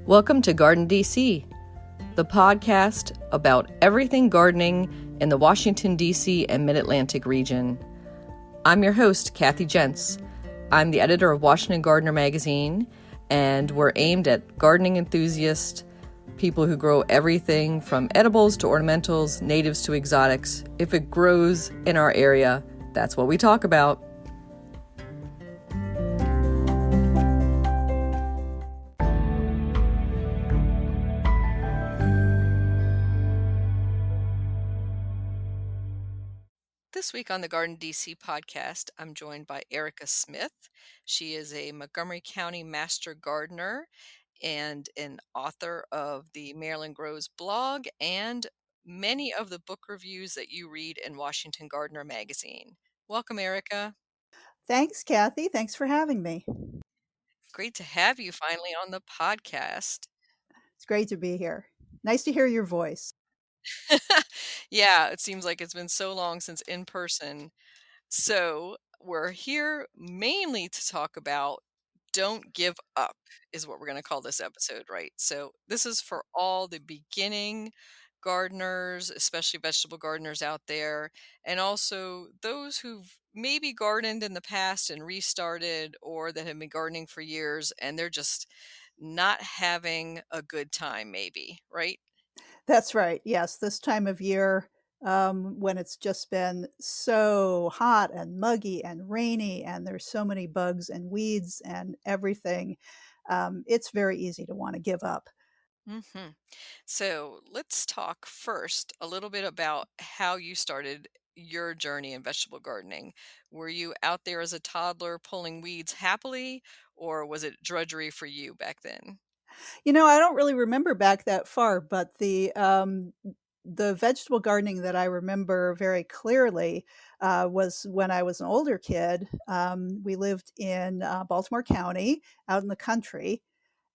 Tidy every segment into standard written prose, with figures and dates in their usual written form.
Welcome to Garden DC, the podcast about everything gardening in the Washington, D.C. and Mid-Atlantic region. I'm your host, Kathy Jentz. I'm the editor of Washington Gardener magazine, and we're aimed at gardening enthusiasts, people who grow everything from edibles to ornamentals, natives to exotics. If it grows in our area, that's what we talk about. This week on the Garden DC podcast, I'm joined by Erica Smith. She is a Montgomery County Master Gardener and an author of the Maryland Grows blog and many of the book reviews that you read in Washington Gardener magazine. Welcome, Erica. Thanks, Kathy. Thanks for having me. Great to have you finally on the podcast. It's great to be here. Nice to hear your voice. Yeah, it seems like it's been so long since in person. So we're here mainly to talk about don't give up is what we're going to call this episode, right? So this is for all the beginning gardeners, especially vegetable gardeners out there, and also those who've maybe gardened in the past and restarted, or that have been gardening for years and they're just not having a good time, maybe, right? That's right. Yes, this time of year, when it's just been so hot and muggy and rainy, and there's so many bugs and weeds and everything, it's very easy to want to give up. hmm So let's talk first a little bit about how you started your journey in vegetable gardening. Were you out there as a toddler pulling weeds happily, or was it drudgery for you back then? I don't really remember back that far, but the vegetable gardening that I remember very clearly was when I was an older kid. We lived in Baltimore County, out in the country,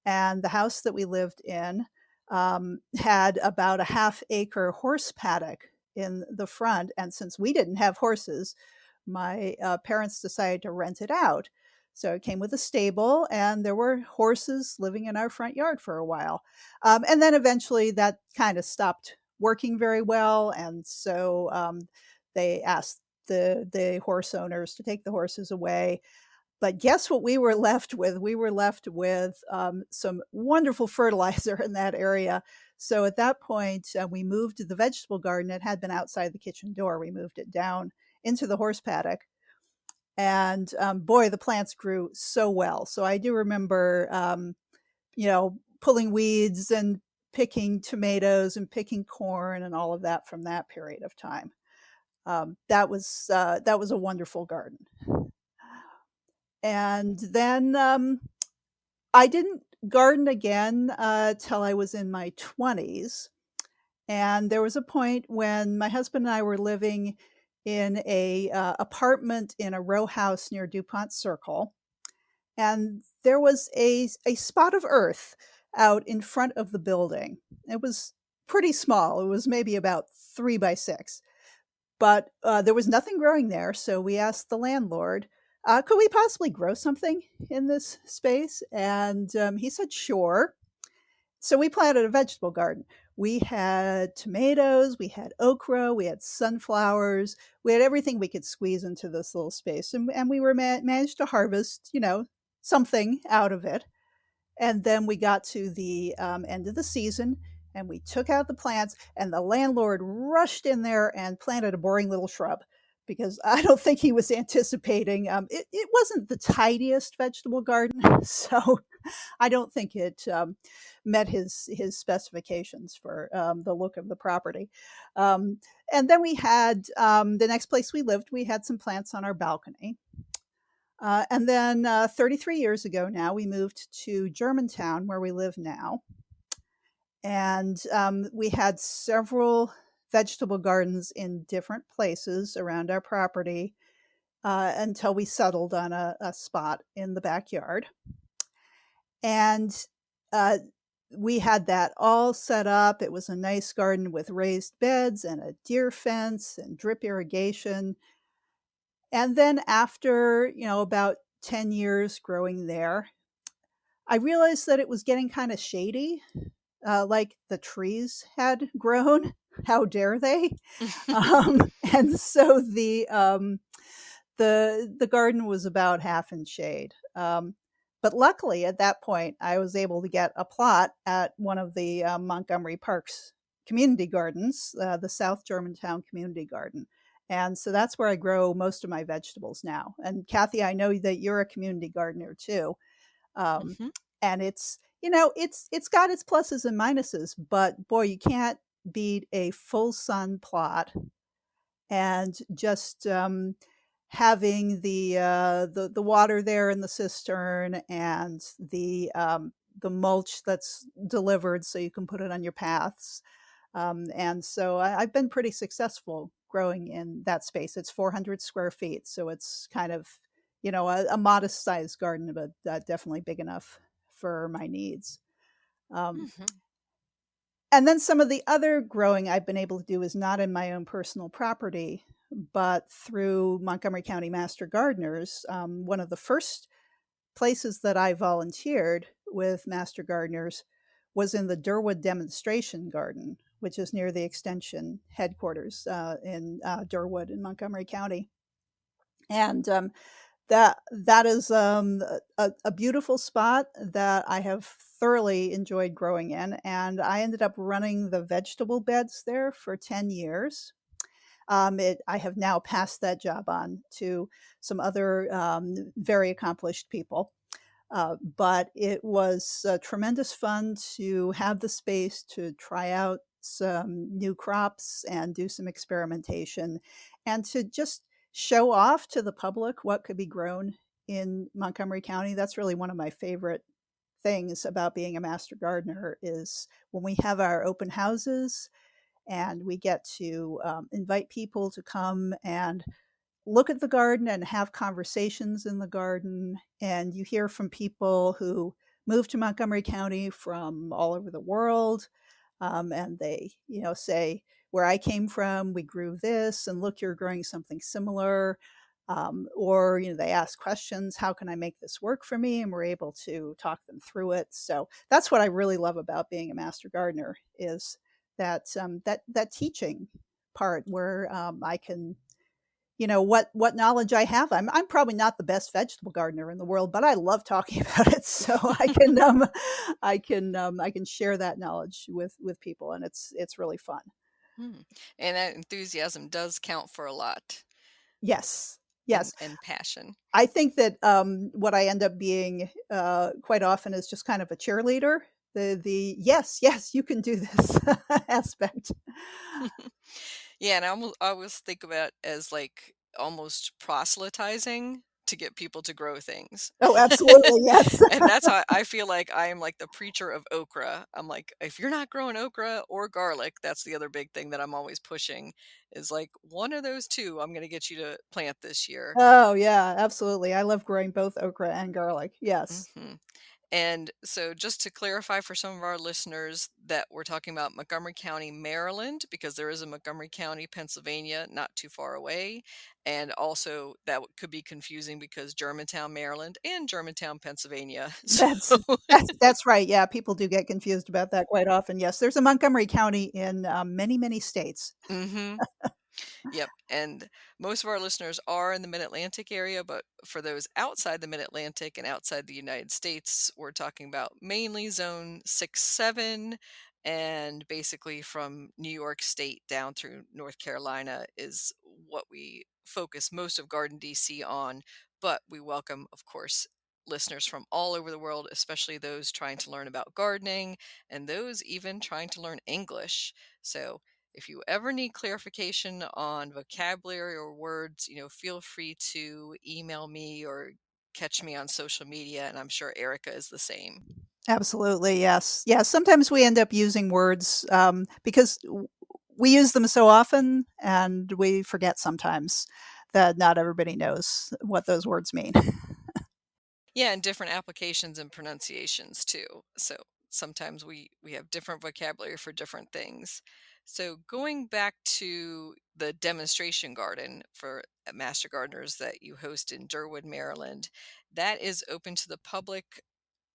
and the house that we lived in had about a half-acre horse paddock in the front. And since we didn't have horses, my parents decided to rent it out. So it came with a stable, and there were horses living in our front yard for a while. And then eventually that kind of stopped working very well. And so they asked the horse owners to take the horses away. But guess what we were left with? We were left with some wonderful fertilizer in that area. So at that point, we moved the vegetable garden. It had been outside the kitchen door. We moved it down into the horse paddock. And boy, the plants grew so well. So I do remember, pulling weeds and picking tomatoes and picking corn and all of that from that period of time. That was a wonderful garden. And then I didn't garden again till I was in my 20s. And there was a point when my husband and I were living in a apartment in a row house near DuPont Circle. And there was a spot of earth out in front of the building. It was pretty small. It was maybe about 3 by 6. But there was nothing growing there. So we asked the landlord, could we possibly grow something in this space? And he said, sure. So we planted a vegetable garden. We had tomatoes, we had okra, we had sunflowers, we had everything we could squeeze into this little space. And we were managed to harvest, something out of it. And then we got to the end of the season, and we took out the plants, and the landlord rushed in there and planted a boring little shrub, because I don't think he was anticipating. It wasn't the tidiest vegetable garden, so I don't think it met his specifications for the look of the property. And then we had the next place we lived, we had some plants on our balcony. And then 33 years ago now, we moved to Germantown, where we live now. And we had several vegetable gardens in different places around our property until we settled on a spot in the backyard. And we had that all set up. It was a nice garden with raised beds and a deer fence and drip irrigation. And then after, about 10 years growing there, I realized that it was getting kinda shady, like the trees had grown. How dare they? And so the garden was about half in shade. But luckily, at that point, I was able to get a plot at one of the Montgomery Park's community gardens, the South Germantown Community Garden. And so that's where I grow most of my vegetables now. And Kathy, I know that you're a community gardener too. Um, Mhm. and it's got its pluses and minuses, but boy, you can't beat a full sun plot and just having the water there in the cistern and the mulch that's delivered so you can put it on your paths. And so I've been pretty successful growing in that space. It's 400 square feet, so it's kind of a modest sized garden, but definitely big enough for my needs. Um, Mhm. and then some of the other growing I've been able to do is not in my own personal property, but through Montgomery County Master Gardeners. One of the first places that I volunteered with Master Gardeners was in the Durwood Demonstration Garden, which is near the Extension headquarters in Durwood in Montgomery County. And that is a beautiful spot that I have thoroughly enjoyed growing in, and I ended up running the vegetable beds there for 10 years. I have now passed that job on to some other very accomplished people. But it was tremendous fun to have the space to try out some new crops and do some experimentation and to just show off to the public what could be grown in Montgomery County. That's really one of my favorite things about being a master gardener is when we have our open houses and we get to invite people to come and look at the garden and have conversations in the garden. And you hear from people who moved to Montgomery County from all over the world. And they, say, where I came from, we grew this, and look, you're growing something similar. Or, they ask questions, how can I make this work for me? And we're able to talk them through it. So that's what I really love about being a master gardener is that teaching part where I can what knowledge I have. I'm probably not the best vegetable gardener in the world, but I love talking about it. So I can share that knowledge with people, and it's really fun. Hmm. And that enthusiasm does count for a lot, Yes, and yes. passion. I think that what I end up being quite often is just kind of a cheerleader. The yes, yes, you can do this aspect. Yeah, and I always think of it as, like, almost proselytizing to get people to grow things. Oh, absolutely, yes. And that's how I feel like I am, like, the preacher of okra. I'm like, "If you're not growing okra or garlic," that's the other big thing that I'm always pushing, is, like, "One of those 2 I'm gonna get you to plant this year." Oh yeah, absolutely. I love growing both okra and garlic. Yes, Mhm. And so, just to clarify for some of our listeners, that we're talking about Montgomery County, Maryland, because there is a Montgomery County, Pennsylvania, not too far away. And also, could be confusing because Germantown, Maryland, and Germantown, Pennsylvania. So, that's that's right. Yeah, people do get confused about that quite often. Yes, there's a Montgomery County in many, many states. hmm. Yep, and most of our listeners are in the Mid-Atlantic area, but for those outside the Mid-Atlantic and outside the United States, we're talking about mainly zone 6, 7, and basically from New York State down through North Carolina is what we focus most of Garden DC on, but we welcome, of course, listeners from all over the world, especially those trying to learn about gardening and those even trying to learn English. So, if you ever need clarification on vocabulary or words, feel free to email me or catch me on social media, and I'm sure Erica is the same. Absolutely, yes. Yeah, sometimes we end up using words because we use them so often, and we forget sometimes that not everybody knows what those words mean. Yeah, and different applications and pronunciations too. So sometimes we have different vocabulary for different things. So going back to the demonstration garden for Master Gardeners that you host in Durwood, Maryland, that is open to the public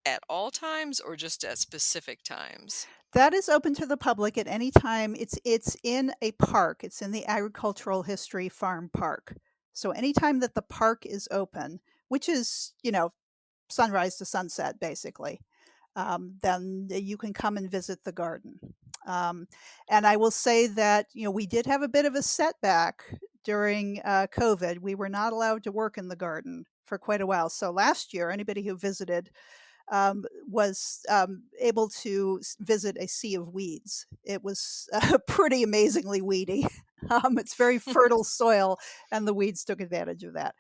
at all times or just at specific times? That is open to the public at any time. It's in a park. It's in the Agricultural History Farm Park. So anytime that the park is open, which is, sunrise to sunset, basically, then you can come and visit the garden. Um, and I will say that, we did have a bit of a setback during COVID. We were not allowed to work in the garden for quite a while. So last year, anybody who visited was able to visit a sea of weeds. It was pretty amazingly weedy. It's very fertile soil, and the weeds took advantage of that.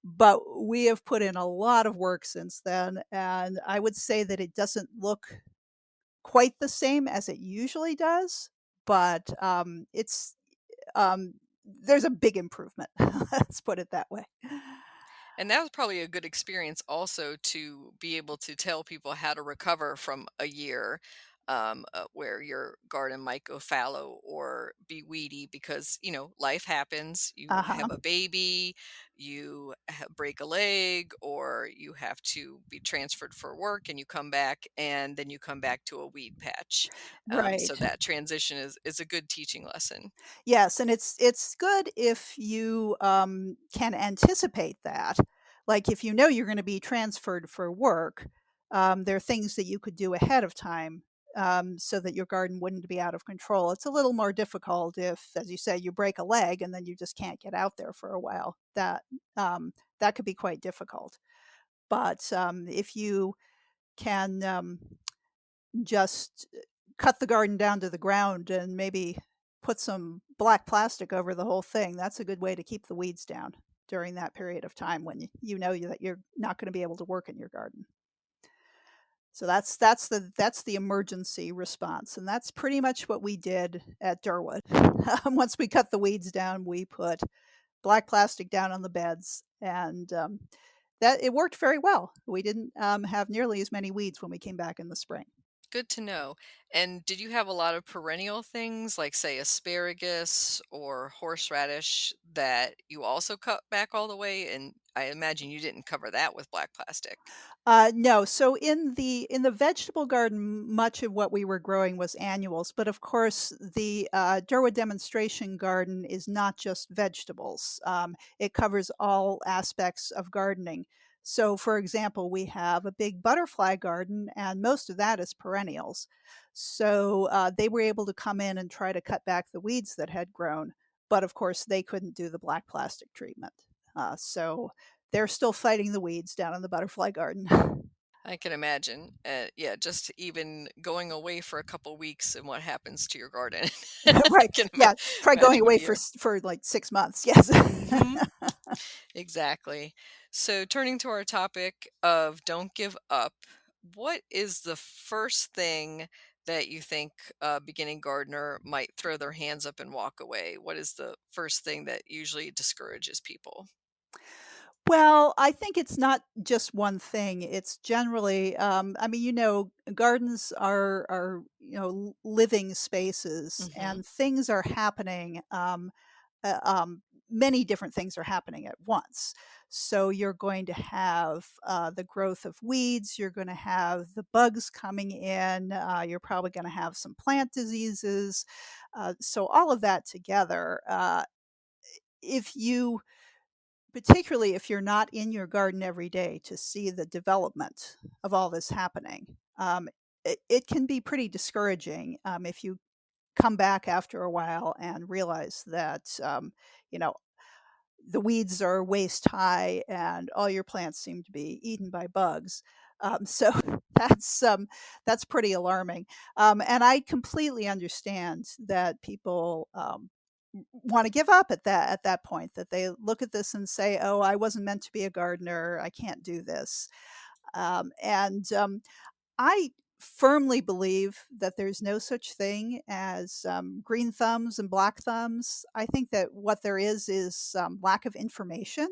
But we have put in a lot of work since then, and I would say that it doesn't look quite the same as it usually does, but there's a big improvement. Let's put it that way. And that was probably a good experience also to be able to tell people how to recover from a year where your garden might go fallow or be weedy because, life happens. You Uh have huh. a baby, you break a leg, or you have to be transferred for work and you come back and then you come back to a weed patch. So Right. that transition is a good teaching lesson. Yes, and it's good if you, can anticipate that. Like, if you know you're gonna be transferred for work, there are things that you could do ahead of time, so that your garden wouldn't be out of control. It's a little more difficult if, as you say, you break a leg and then you just can't get out there for a while. That could be quite difficult. But, if you can, just cut the garden down to the ground and maybe put some black plastic over the whole thing. That's a good way to keep the weeds down during that period of time when that you're not going to be able to work in your garden. So that's the emergency response, and that's pretty much what we did at Durwood. Once we cut the weeds down, we put black plastic down on the beds, and that it worked very well. We didn't have nearly as many weeds when we came back in the spring. Good to know. And did you have a lot of perennial things like, say, asparagus or horseradish that you also cut back all the way? And I imagine you didn't cover that with black plastic. No. So in the vegetable garden, much of what we were growing was annuals, but of course, the Durwood demonstration garden is not just vegetables. It covers all aspects of gardening. So, for example, we have a big butterfly garden, and most of that is perennials. So they were able to come in and try to cut back the weeds that had grown, but of course, they couldn't do the black plastic treatment. So they're still fighting the weeds down in the butterfly garden. I can imagine. Yeah, just even going away for a couple weeks and what happens to your garden. I Right. can Yeah. Try going imagine would away be for like 6 months. Yes. hmm exactly. So, turning to our topic of don't give up, what is the first thing that you think a beginning gardener might throw their hands up and walk away? What is the first thing that usually discourages people? Well, I think it's not just one thing. It's generally, gardens are living spaces, Hmm. and things are happening. Many different things are happening at once. So you're going to have the growth of weeds. You're going to have the bugs coming in. You're probably going to have some plant diseases. So all of that together, if you particularly if you're not in your garden every day to see the development of all this happening, it can be pretty discouraging if you come back after a while and realize that you know the weeds are waist high and all your plants seem to be eaten by bugs. So that's pretty alarming. And I completely understand that people want to give up at that point. That they look at this and say, "Oh, I wasn't meant to be a gardener. I can't do this." And I firmly believe that there's no such thing as green thumbs and black thumbs. I think that what there is lack of information.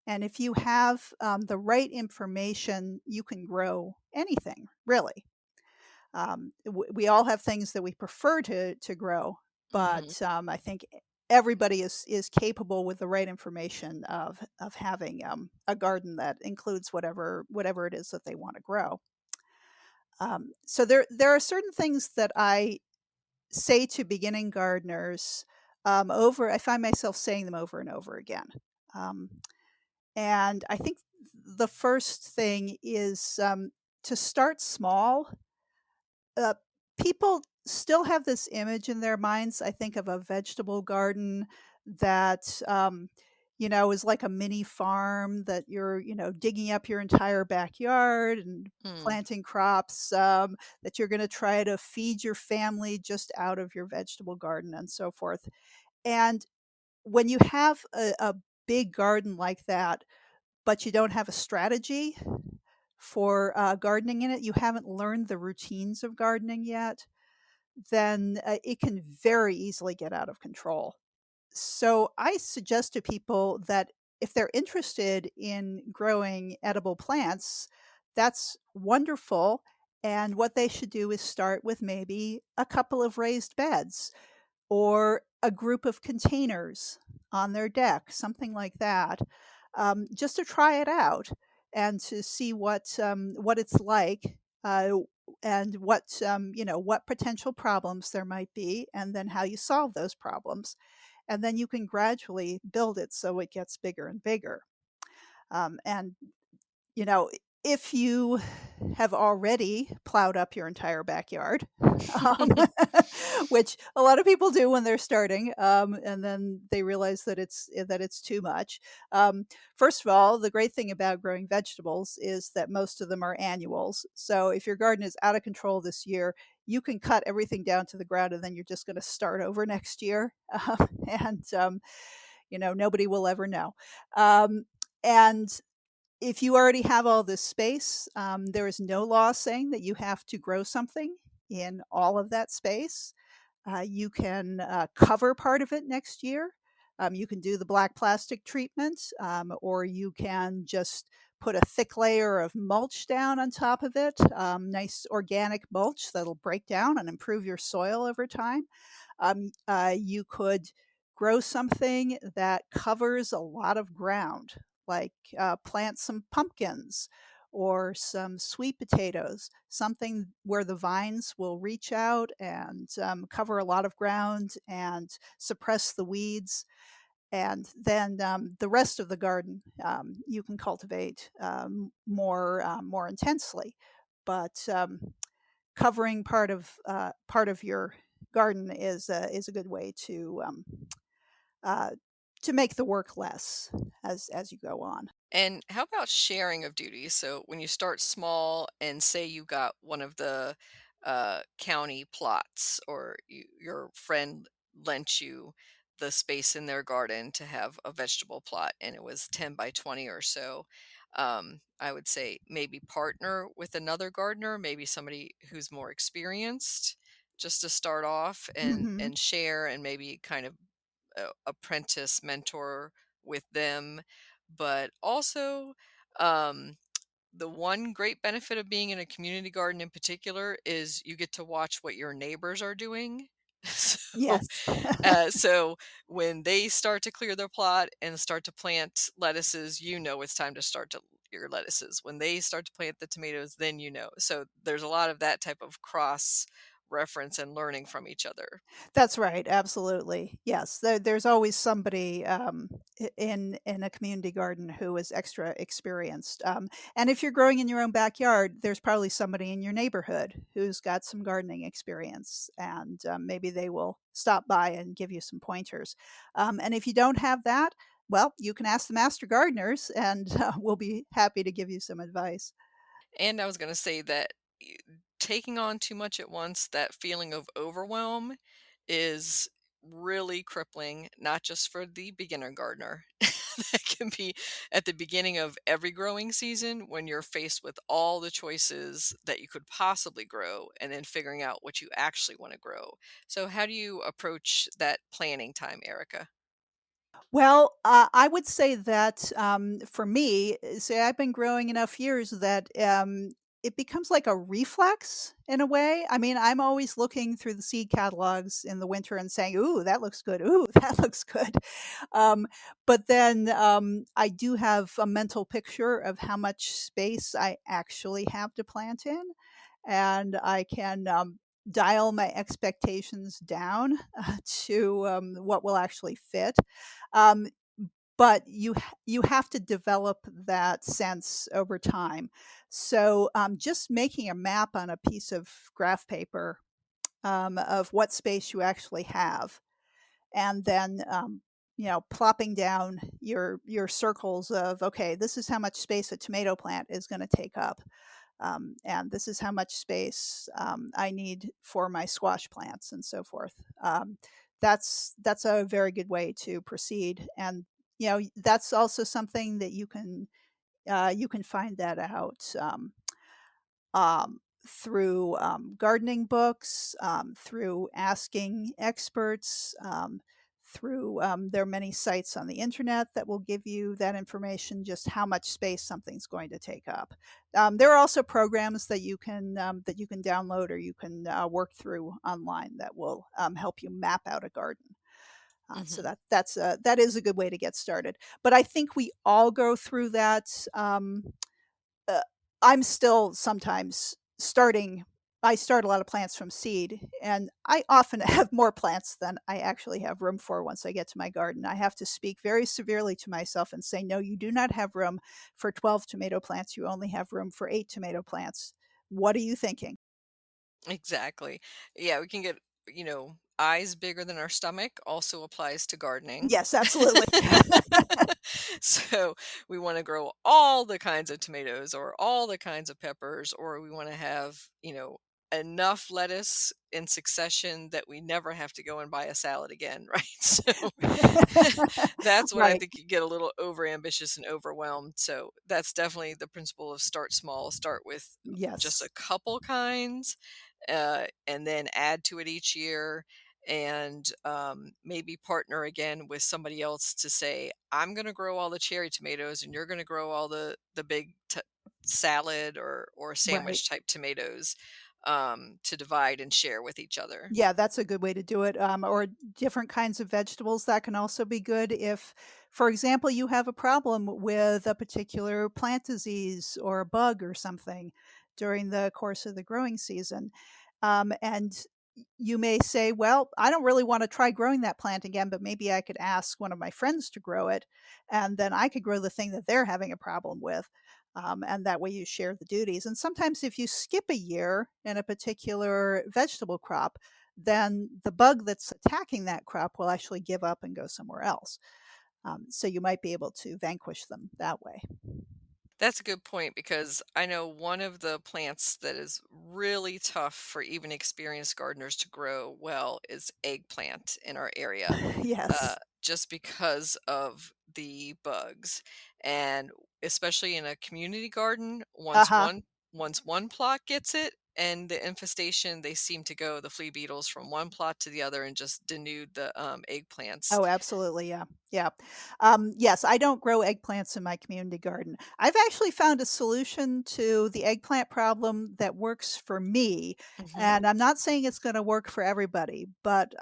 And if you have the right information, you can grow anything, really. We all have things that we prefer to grow, Hmm. but I think everybody is capable with the right information of having, a garden that includes whatever it is that they wanna grow. So there are certain things that I say to beginning gardeners, over I find myself saying them over and over again. Um, and I think the first thing is, to start small. uh, People still have this image in their minds, I think, of a vegetable garden that, is like a mini farm that you're, digging up your entire backyard and Mm, planting crops, that you're going to try to feed your family just out of your vegetable garden and so forth. And when you have a big garden like that, but you don't have a strategy for gardening in it, you haven't learned the routines of gardening yet, then, it can very easily get out of control. So I suggest to people that if they're interested in growing edible plants, that's wonderful. And what they should do is start with maybe a couple of raised beds or a group of containers on their deck, something like that, just to try it out and to see what it's like, and what potential problems there might be, and then how you solve those problems. And then you can gradually build it so it gets bigger and bigger. And you know, if you have already plowed up your entire backyard, um, which a lot of people do when they're starting, and then they realize that it's too much. First of all, the great thing about growing vegetables is that most of them are annuals. So if your garden is out of control this year, you can cut everything down to the ground, and then you're just going to start over next year, and nobody will ever know. And if you already have all this space, there is no law saying that you have to grow something in all of that space. You can cover part of it next year. You can do the black plastic treatment, or you can just put a thick layer of mulch down on top of it, nice organic mulch that'll break down and improve your soil over time. You could grow something that covers a lot of ground, like plant some pumpkins or some sweet potatoes, something where the vines will reach out and cover a lot of ground and suppress the weeds. And then the rest of the garden you can cultivate more intensely. But covering part of your garden is a good way uh, to make the work less as you go on. and how about sharing of duties? So when you start small and say you got one of the county plots, or your friend lent you the space in their garden to have a vegetable plot, and it was 10 by 20 or so. I would say maybe partner with another gardener, maybe somebody who's more experienced, just to start off and Hmm. share, and maybe kind of apprentice mentor with them. But also, um, the one great benefit of being in a community garden in particular is you get to watch what your neighbors are doing. So, Yes. so when they start to clear their plot and start to plant lettuces, it's time to start to your lettuces. When they start to plant the tomatoes, then So there's a lot of that type of cross reference and learning from each other. That's right, absolutely. Yes, there's always somebody, in a community garden who is extra experienced, and if you're growing in your own backyard, there's probably somebody in your neighborhood who's got some gardening experience, and, maybe they will stop by and give you some pointers. And if you don't have that, well, you can ask the master gardeners, and, we'll be happy to give you some advice. And I was gonna say that taking on too much at once, that feeling of overwhelm is really crippling, not just for the beginner gardener. That can be at the beginning of every growing season when you're faced with all the choices that you could possibly grow and then figuring out what you actually want to grow. So, how do you approach that planning time, Erica? Well, I would say that, for me, say I've been growing enough years that, it becomes like a reflex in a way. I mean, I'm always looking through the seed catalogs in the winter and saying, "Ooh, that looks good. Ooh, that looks good." Um, but then, I do have a mental picture of how much space I actually have to plant in, and I can, dial my expectations down, to, what will actually fit. Um, but you have to develop that sense over time. So, just making a map on a piece of graph paper, of what space you actually have, and then, plopping down your circles of, "Okay, this is how much space a tomato plant is gonna take up, and this is how much space, I need for my squash plants," and so forth. That's a very good way to proceed, and, that's also something that you can find that out, through, gardening books, through asking experts, through, there are many sites on the internet that will give you that information, just how much space something's going to take up. There are also programs that you can download or you can, work through online that will, help you map out a garden. So Mhm. that is a good way to get started. But I think we all go through that, uh, I'm still sometimes starting I start a lot of plants from seed, and I often have more plants than I actually have room for once I get to my garden. I have to speak very severely to myself and say, "No, you do not have room for 12 tomato plants, you only have room for 8 tomato plants. What are you thinking?" Exactly. Yeah, we can get, eyes bigger than our stomach also applies to gardening. Yes, absolutely. So we want to grow all the kinds of tomatoes or all the kinds of peppers, or we want to have, enough lettuce in succession that we never have to go and buy a salad again, right? So that's when I Right. think you get a little over ambitious and overwhelmed. So that's definitely the principle of start small, start with just a Yes. couple kinds, and then add to it each year. And maybe partner again with somebody else to say, I'm going to grow all the cherry tomatoes and you're going to grow all the big salad or Right. sandwich type tomatoes, to divide and share with each other. Yeah, that's a good way to do it, or different kinds of vegetables, that can also be good if, for example, you have a problem with a particular plant disease or a bug or something during the course of the growing season, and you may say, "Well, I don't really wanna try growing that plant again, but maybe I could ask one of my friends to grow it, and then I could grow the thing that they're having a problem with." And that way you share the duties. And sometimes if you skip a year in a particular vegetable crop, then the bug that's attacking that crop will actually give up and go somewhere else. So you might be able to vanquish them that way. That's a good point because I know one of the plants that is really tough for even experienced gardeners to grow well is eggplant in our area, Yes. just because of the bugs. And especially in a community garden, Uh-huh. once one plot gets it and the infestation, they seem to go the flea beetles from one plot to the other and just denude the eggplants. Oh, absolutely, yeah, yeah. Yes, I don't grow eggplants in my community garden. I've actually found a solution to the eggplant problem that works for me, Hmm. and I'm not saying it's gonna work for everybody, but,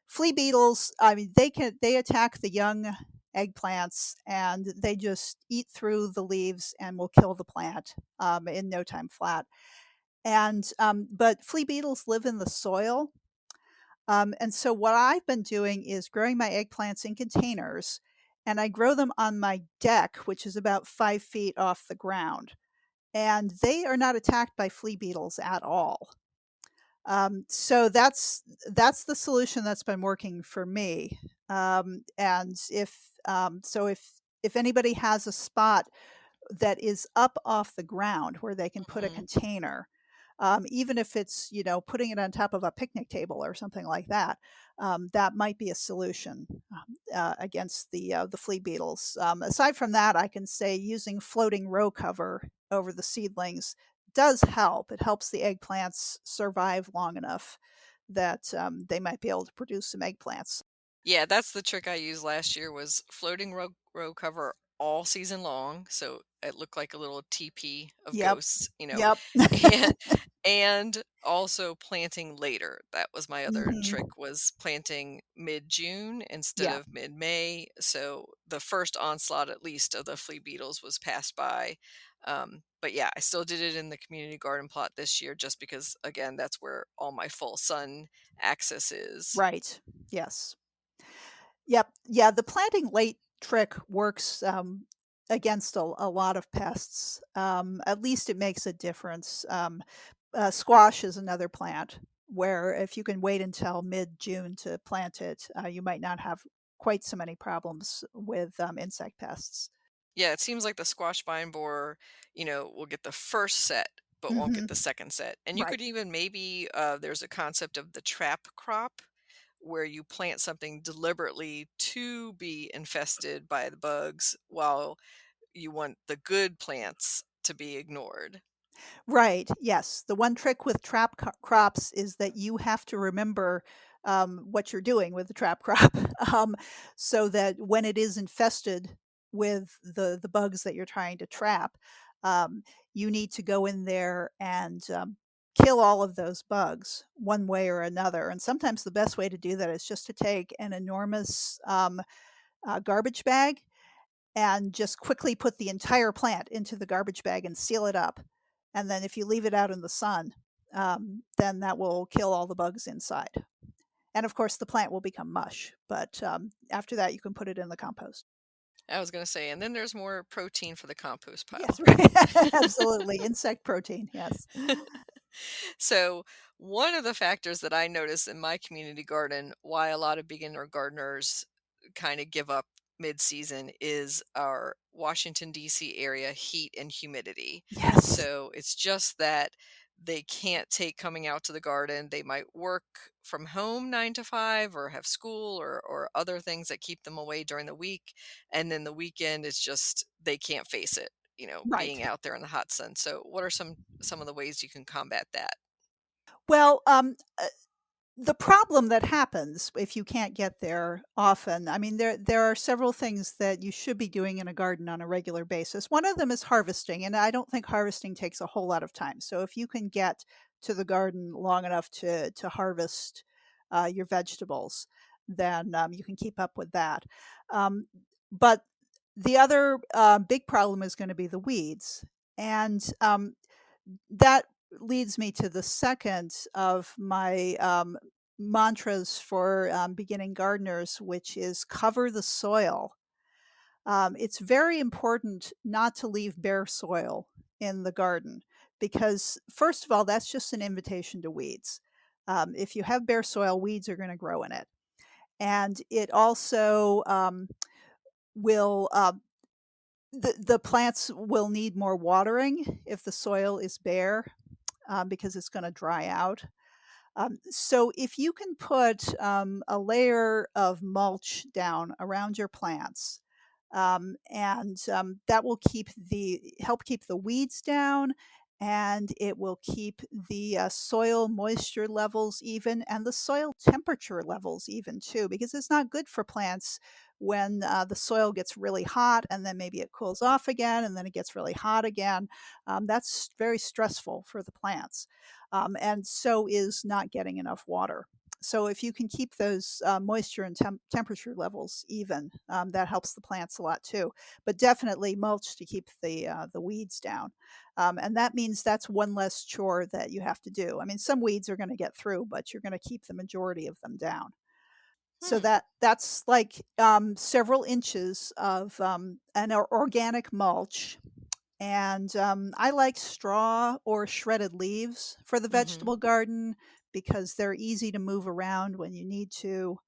flea beetles, I mean, they attack the young eggplants, and they just eat through the leaves and will kill the plant, in no time flat, and, but flea beetles live in the soil, and so what I've been doing is growing my eggplants in containers, and I grow them on my deck, which is about 5 feet off the ground, and they are not attacked by flea beetles at all. So that's the solution that's been working for me. And if anybody has a spot that is up off the ground where they can put a Hmm. container, even if it's, putting it on top of a picnic table or something like that, that might be a solution, against the flea beetles. Aside from that, I can say using floating row cover over the seedlings does help. It helps the eggplants survive long enough that, they might be able to produce some eggplants. Yeah, that's the trick I used last year was floating row cover all season long, so it looked like a little teepee of Yep. ghosts, Yep. and and also planting later. That was my other trick, Mhm. was planting mid-June instead Yeah. of mid-May, so the first onslaught, at least, of the flea beetles was passed by. But yeah, I still did it in the community garden plot this year just because, again, that's where all my full sun access is. Right. Yes. Yep. Yeah, the planting late trick works, against a lot of pests. At least it makes a difference. Squash is another plant where if you can wait until mid-June to plant it, you might not have quite so many problems with, insect pests. Yeah, it seems like the squash vine borer, will get the first set, but won't get Mhm. the second set. And you Right. could even maybe, there's a concept of the trap crop where you plant something deliberately to be infested by the bugs while you want the good plants to be ignored. Right, yes. The one trick with trap crops is that you have to remember, what you're doing with the trap crop, um, so that when it is infested with the bugs that you're trying to trap, um, you need to go in there and, kill all of those bugs one way or another, and sometimes the best way to do that is just to take an enormous, garbage bag and just quickly put the entire plant into the garbage bag and seal it up. And then if you leave it out in the sun, then that will kill all the bugs inside. And of course, the plant will become mush. But after that, you can put it in the compost. I was going to say, and then there's more protein for the compost Yes, pile. right. Absolutely. Insect protein. Yes. So, one of the factors that I notice in my community garden, why a lot of beginner gardeners kind of give up mid-season, is our Washington, D.C. area heat and humidity. Yes. So, it's just that they can't take coming out to the garden. They might work from home 9 to 5 or have school or other things that keep them away during the week. And then the weekend is just they can't face it, Right. being out there in the hot sun. So, what are some of the ways you can combat that? Well, the problem that happens if you can't get there often, I mean, there are several things that you should be doing in a garden on a regular basis. One of them is harvesting, and I don't think harvesting takes a whole lot of time. So if you can get to the garden long enough to harvest your vegetables, then you can keep up with that. Um, but the other big problem is going to be the weeds, and that leads me to the second of my mantras for beginning gardeners, which is cover the soil. It's very important not to leave bare soil in the garden because, first of all, that's just an invitation to weeds. If you have bare soil, weeds are going to grow in it. And it also will, the plants will need more watering if the soil is bare because it's going to dry out. So if you can put a layer of mulch down around your plants, and that will help keep the weeds down, and it will keep the soil moisture levels even, and the soil temperature levels even too, because it's not good for plants when the soil gets really hot and then maybe it cools off again and then it gets really hot again. That's very stressful for the plants, and so is not getting enough water. So if you can keep those moisture and temperature levels even, that helps the plants a lot too. But definitely mulch to keep the weeds down, and that means that's one less chore that you have to do. I mean, some weeds are going to get through, but you're going to keep the majority of them down. So Hmm. that's like several inches of an organic mulch, and, I like straw or shredded leaves for the Mhm. vegetable garden because they're easy to move around when you need to.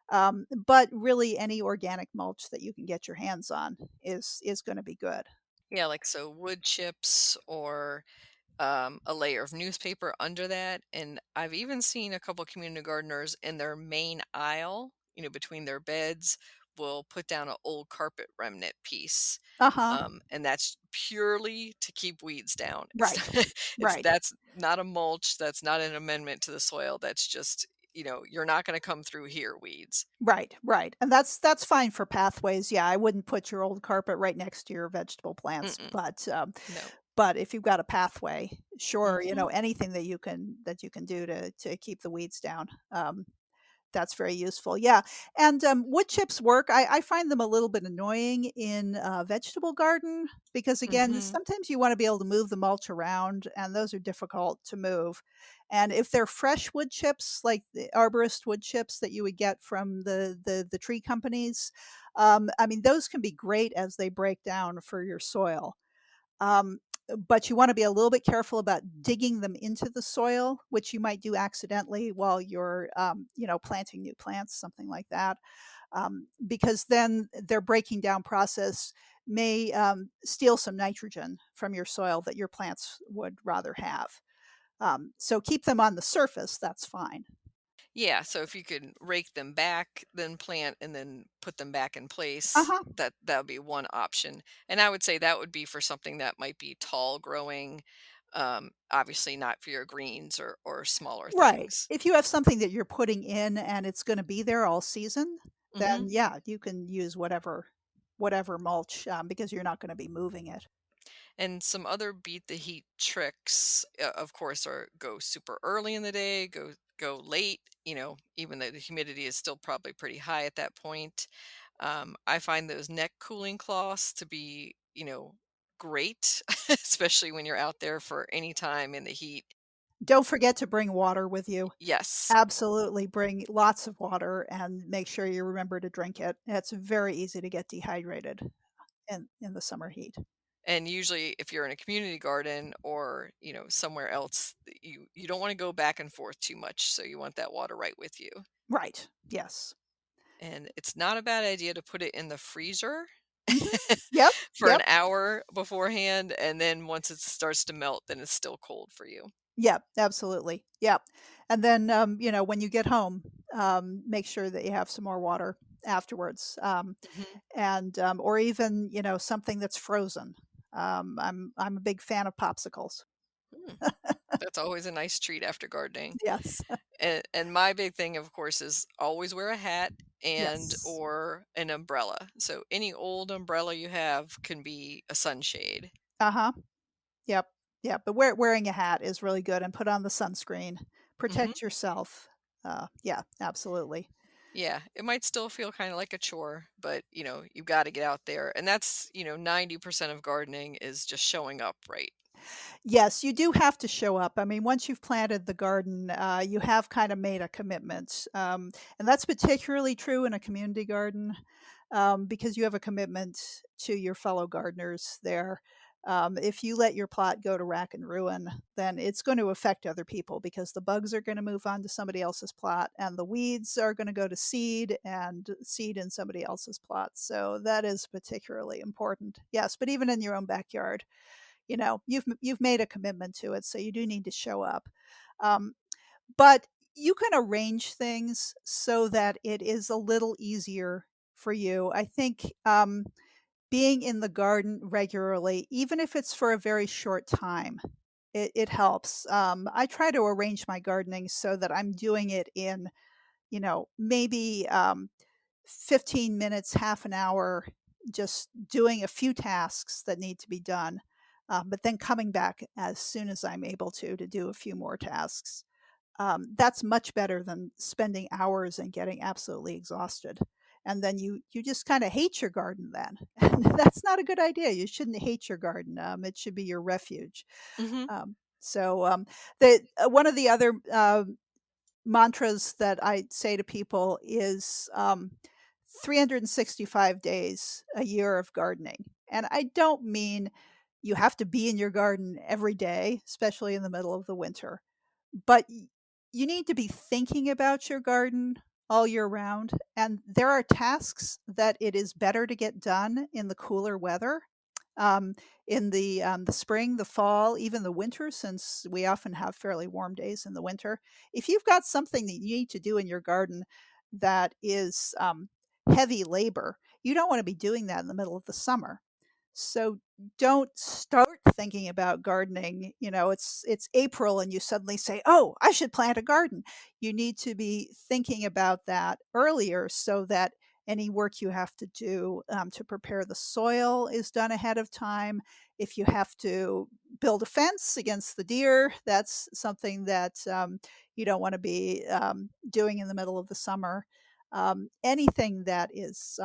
But really any organic mulch that you can get your hands on is gonna be good. Yeah, like, so wood chips or, a layer of newspaper under that, and I've even seen a couple community gardeners in their main aisle, between their beds, will put down an old carpet remnant piece, Uh-huh. and that's purely to keep weeds down. It's Right. not Right. that's not a mulch, that's not an amendment to the soil, that's just, you're not gonna come through here, weeds. Right, right, and that's fine for pathways, yeah, I wouldn't put your old carpet right next to your vegetable plants, Mm-mm, no. but if you've got a pathway, sure, Mhm. anything that you can do to keep the weeds down, that's very useful, yeah, and, wood chips work. I find them a little bit annoying in a vegetable garden because, again, Mhm. sometimes you wanna be able to move the mulch around, and those are difficult to move, and if they're fresh wood chips, like the arborist wood chips that you would get from the tree companies, I mean, those can be great as they break down for your soil. Um, but you wanna be a little bit careful about digging them into the soil, which you might do accidentally while you're, planting new plants, something like that, because then their breaking down process may, steal some nitrogen from your soil that your plants would rather have. So keep them on the surface, that's fine. Yeah, so if you could rake them back, then plant, and then put them back in place, Uh-huh. that would be one option. And I would say that would be for something that might be tall growing, obviously not for your greens or smaller Right. things. If you have something that you're putting in and it's gonna be there all season, then, Mhm. yeah, you can use whatever mulch, because you're not gonna be moving it. And some other beat the heat tricks, of course, are go super early in the day, go late, even though the humidity is still probably pretty high at that point. I find those neck cooling cloths to be, great, especially when you're out there for any time in the heat. Don't forget to bring water with you. Yes. Absolutely bring lots of water and make sure you remember to drink it. It's very easy to get dehydrated in the summer heat. And usually if you're in a community garden or, somewhere else, you don't want to go back and forth too much, so you want that water right with you. Right. Yes. And it's not a bad idea to put it in the freezer Mhm. Yep, for an yep, hour beforehand, and then once it starts to melt, then it's still cold for you. yep, absolutely. Yep. And then, when you get home, make sure that you have some more water afterwards. Mhm. Or even, something that's frozen. I'm a big fan of popsicles. Mm. That's always a nice treat after gardening. Yes. And my big thing, of course, is always wear a hat and Yes. or an umbrella. So any old umbrella you have can be a sunshade. Uh-huh. Yep. Yep, but wearing a hat is really good and put on the sunscreen. Mhm. Protect yourself. Yeah, absolutely. Yeah, it might still feel kinda like a chore, but, you've gotta get out there, and that's, 90% of gardening is just showing up, right? Yes, you do have to show up. I mean, once you've planted the garden, you have kinda made a commitment, and that's particularly true in a community garden, because you have a commitment to your fellow gardeners there. If you let your plot go to rack and ruin, then it's going to affect other people because the bugs are gonna move on to somebody else's plot, and the weeds are gonna go to seed and seed in somebody else's plot, so that is particularly important. Yes, but even in your own backyard, you've made a commitment to it, so you do need to show up. Um, but you can arrange things so that it is a little easier for you. I think, being in the garden regularly, even if it's for a very short time, it helps. I try to arrange my gardening so that I'm doing it in, maybe, 15 minutes, half an hour, just doing a few tasks that need to be done, but then coming back as soon as I'm able to do a few more tasks. That's much better than spending hours and getting absolutely exhausted. And then you just kind of hate your garden then. And that's not a good idea. You shouldn't hate your garden. It should be your refuge. Mhm. So the one of the other mantras that I say to people is 365 days a year of gardening. And I don't mean you have to be in your garden every day, especially in the middle of the winter, but you need to be thinking about your garden all year round. And there are tasks that it is better to get done in the cooler weather, um, in the spring, the fall, even the winter, since we often have fairly warm days in the winter. If you've got something that you need to do in your garden that is heavy labor, you don't want to be doing that in the middle of the summer. So don't start thinking about gardening, it's April and you suddenly say, "Oh, I should plant a garden." You need to be thinking about that earlier so that any work you have to do to prepare the soil is done ahead of time. If you have to build a fence against the deer, that's something that you don't want to be doing in the middle of the summer. Anything that is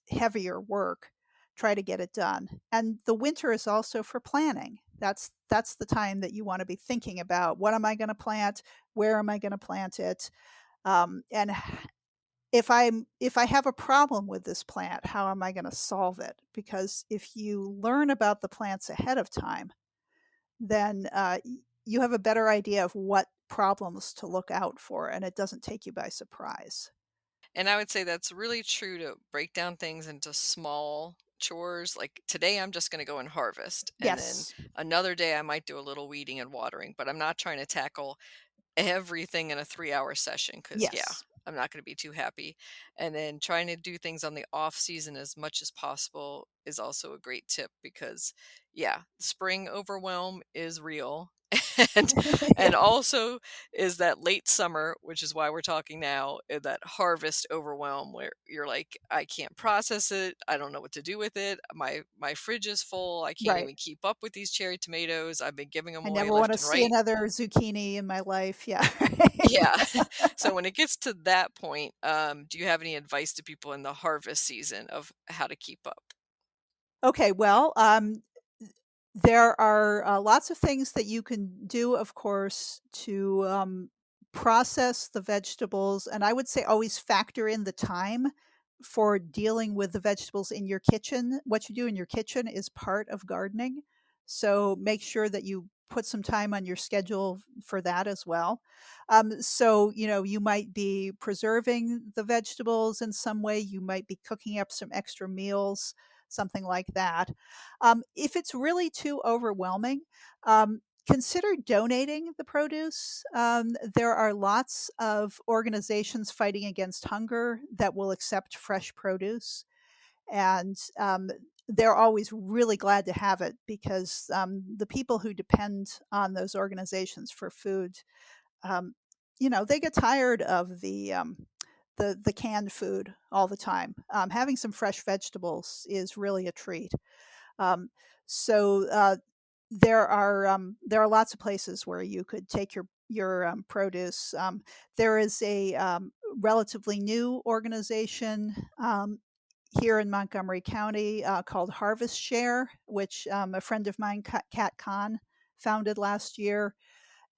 heavier work, try to get it done. And the winter is also for planning. That's the time that you want to be thinking about, what am I going to plant? Where am I going to plant it? And if I have a problem with this plant, how am I going to solve it? Because if you learn about the plants ahead of time, then you have a better idea of what problems to look out for, and it doesn't take you by surprise. And I would say that's really true to break down things into small chores. Like today, I'm just going to go and harvest. And then Yes. another day, I might do a little weeding and watering, but I'm not trying to tackle everything in a 3-hour session because, yeah, Yes. I'm not going to be too happy. And then trying to do things on the off season as much as possible is also a great tip because, yeah, spring overwhelm is real. and Yeah. and also is that late summer, which is why we're talking now, that harvest overwhelm where you're like, I can't process it, I don't know what to do with it, my fridge is full, I can't Right. even keep up with these cherry tomatoes, I've been giving them I away never want to left and see right. another zucchini in my life. Yeah. Yeah. So when it gets to that point, do you have any advice to people in the harvest season of how to keep up? Okay, well, there are lots of things that you can do, of course, to process the vegetables. And I would say always factor in the time for dealing with the vegetables in your kitchen. What you do in your kitchen is part of gardening. So make sure that you put some time on your schedule for that as well. So, you might be preserving the vegetables in some way, you might be cooking up some extra meals, something like that. If it's really too overwhelming, consider donating the produce. There are lots of organizations fighting against hunger that will accept fresh produce, and they're always really glad to have it because the people who depend on those organizations for food, um, they get tired of the canned food all the time. Having some fresh vegetables is really a treat. Um, so there are lots of places where you could take your produce. There is a relatively new organization here in Montgomery County called Harvest Share, which a friend of mine, Kat Kahn, founded last year.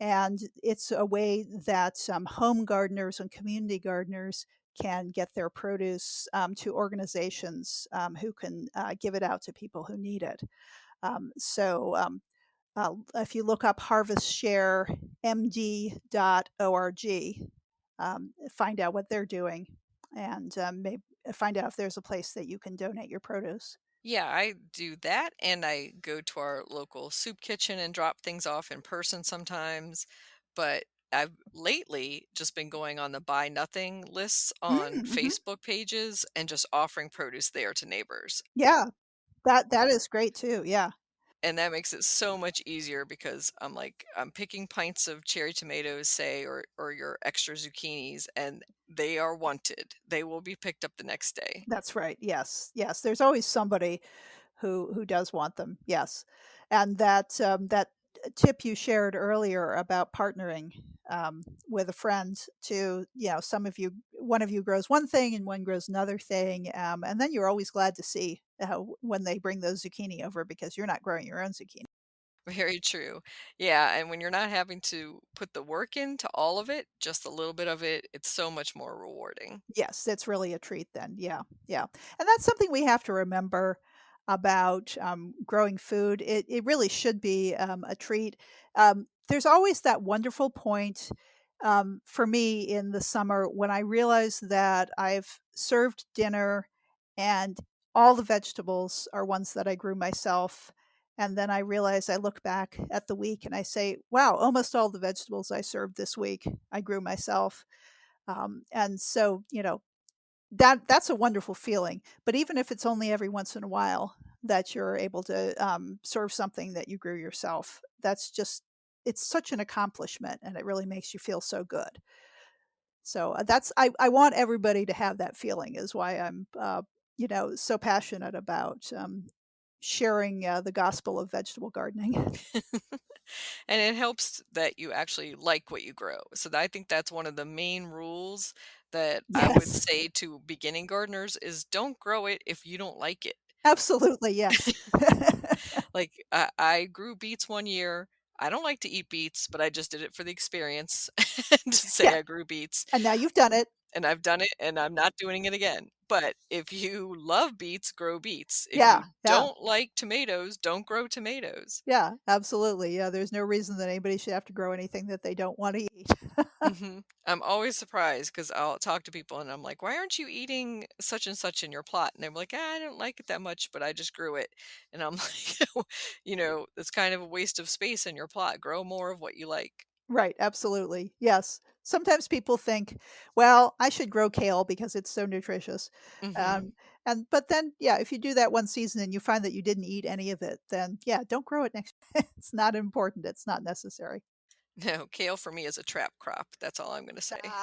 And it's a way that home gardeners and community gardeners can get their produce to organizations who can give it out to people who need it. If you look up harvestsharemd.org, find out what they're doing, and maybe find out if there's a place that you can donate your produce. Yeah, I do that, and I go to our local soup kitchen and drop things off in person sometimes. But I've lately just been going on the buy nothing lists on Mm-hmm. Facebook pages and just offering produce there to neighbors. Yeah, that is great too. Yeah, And that makes it so much easier because I'm like, I'm picking pints of cherry tomatoes, say, or your extra zucchinis, and they are wanted. They will be picked up the next day. that's right. Yes, yes. There's always somebody who does want them. Yes, and that tip you shared earlier about partnering with a friend to, some of you, one of you grows one thing and one grows another thing, and then you're always glad to see when they bring those zucchini over because you're not growing your own zucchini. Very true. Yeah, and when you're not having to put the work into all of it, just a little bit of it, it's so much more rewarding. Yes, it's really a treat then. Yeah, yeah. And that's something we have to remember about growing food. It really should be a treat. There's always that wonderful point for me in the summer when I realize that I've served dinner and all the vegetables are ones that I grew myself. And then I realize I look back at the week and I say, wow, almost all the vegetables I served this week I grew myself. And so, that's a wonderful feeling, but even if it's only every once in a while, that you're able to, serve something that you grew yourself. That's just it's such an accomplishment, and it really makes you feel so good. So, that's I want everybody to have that feeling is why I'm, so passionate about, sharing, the gospel of vegetable gardening. And it helps that you actually like what you grow. So I think that's one of the main rules that I would Yes, say to beginning gardeners is don't grow it if you don't like it. absolutely, yes. Like I grew beets one year. I don't like to eat beets, but I just did it for the experience to say Yeah, I grew beets. and now you've done it. And I've done it and I'm not doing it again. But if you love beets, grow beets. If Yeah, you yeah, don't like tomatoes, don't grow tomatoes. yeah, absolutely, yeah, there's no reason that anybody should have to grow anything that they don't wanna eat. I'm always surprised because I'll talk to people and I'm like, "Why aren't you eating such and such in your plot?" And they're like, "Ah, I don't like it that much, but I just grew it." And I'm like, it's kind of a waste of space in your plot. Grow more of what you like." Right, absolutely, yes. Sometimes people think, "Well, I should grow kale because it's so nutritious." Mhm. Um, and but then, yeah, if you do that one season and you find that you didn't eat any of it, then, yeah, don't grow it next It's not important, it's not necessary. No, kale for me is a trap crop. That's all I'm gonna say.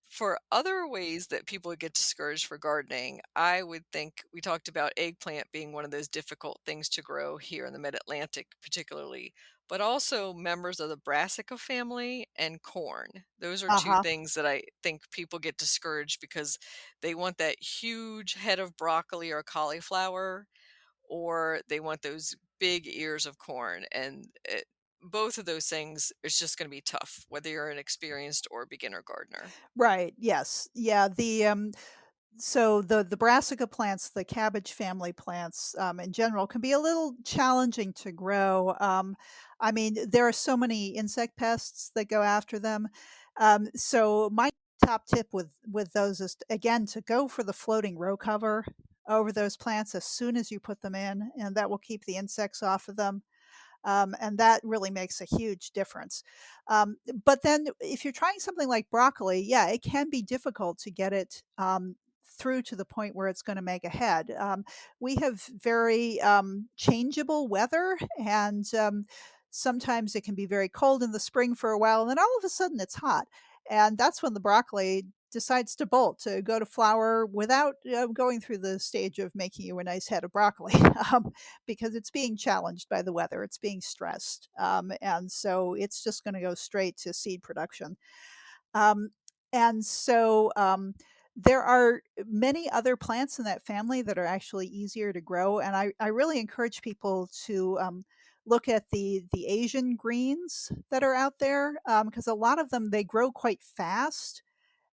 For other ways that people get discouraged for gardening, I would think we talked about eggplant being one of those difficult things to grow here in the mid-Atlantic, particularly, but also members of the brassica family and corn. Those are two Uh-huh. things that I think people get discouraged because they want that huge head of broccoli or cauliflower, or they want those big ears of corn. And both of those things is just going to be tough, whether you're an experienced or beginner gardener. Right, yes. Yeah, so the brassica plants, the cabbage family plants, in general can be a little challenging to grow. I mean, there are so many insect pests that go after them. So my top tip with those is again to go for the floating row cover over those plants as soon as you put them in, and that will keep the insects off of them. And that really makes a huge difference. But then, if you're trying something like broccoli, yeah, it can be difficult to get it through to the point where it's going to make a head. We have very changeable weather, and sometimes it can be very cold in the spring for a while, and then all of a sudden it's hot. And that's when the broccoli decides to bolt to go to flower without going through the stage of making you a nice head of broccoli. um, because it's being challenged by the weather, it's being stressed, and so it's just gonna go straight to seed production. Um, and so, there are many other plants in that family that are actually easier to grow, and I really encourage people to, look at the Asian greens that are out there, because a lot of them, they grow quite fast,